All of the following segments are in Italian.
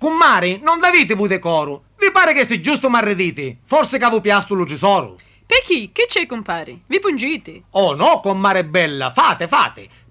Cummari, non davite vu decoro. Vi pare che sia giusto marrediti? Forse che vi piasto lo tesoro. Per chi? Che c'è, compari? Vi pungiti? Oh no, comare bella, fate.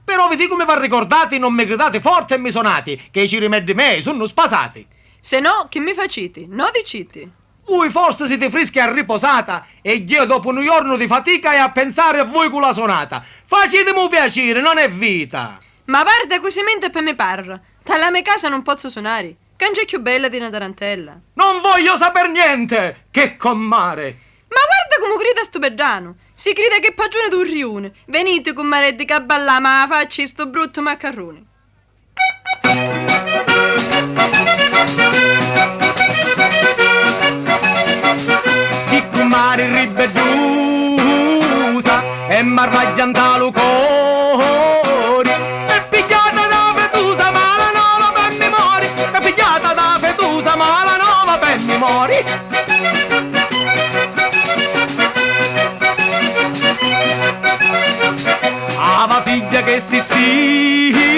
Però vi dico come va ricordati, non mi gridate forte e mi sonati, che i cirimeddi miei sono spasati. Se no, che mi faciti? No diciti. Voi forse siete freschi e riposata e io dopo un giorno di fatica e a pensare a voi con la sonata. Facetemi un piacere, non è vita. Ma guarda così mente per me parra. Dalla mia casa non posso suonare. Cangia più bella di una tarantella. Non voglio saper niente, che commare. Ma guarda come grida sto bedano. Si crede che pagione d'un rione. Venite con mareddi che balla ma facci sto brutto maccarrone. Chi commare ribellusa e marvaggianta lo cori. E pigliata da fetusa ma la nova per mi mori. E pigliata da fetusa ma la nova per mi mori. Ava figlia che stizzita,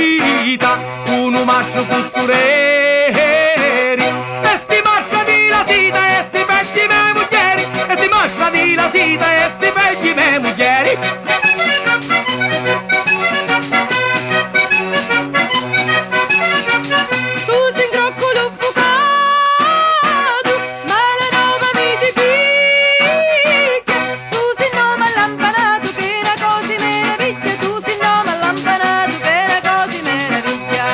uno mascio costureri, e sti mascia di la sita e sti peggi me muglieri, e sti mascia di la sita e sti peggi me muglieri. Tu sei in croccolo fucato, ma la nova mi ti picchia. Tu sei nome allampanato che era così meraviglia. Tu sei nome allampanato che era così meraviglia.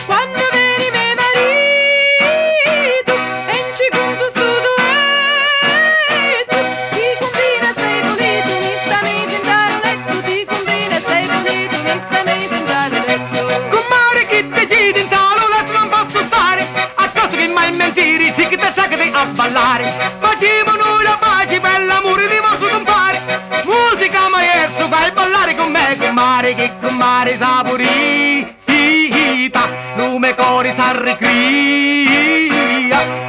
Quando vedi me marito e in ci conto sto duetto, ti combina sei pulito, mi sta mesi in dare letto. Ti combina sei pulito, mi sta mesi in dare letto. Commare chi decidi in talo letto non posso stare, a cosa che mai mentire, cicchita ciacchete a ballare. Facciamo noi la pace per l'amore di vostro compare. Musica maestro, fai ballare con me, commare, che commare saporita, lume cori s'arricria.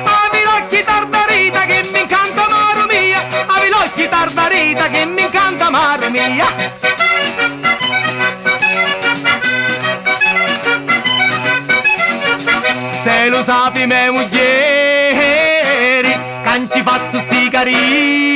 Avi l'occhi tardarita che mi incanta maro mia, avi l'occhi tardarita che mi incanta maro mia. Se lo sapi me muglieri, canci faccio sti carini.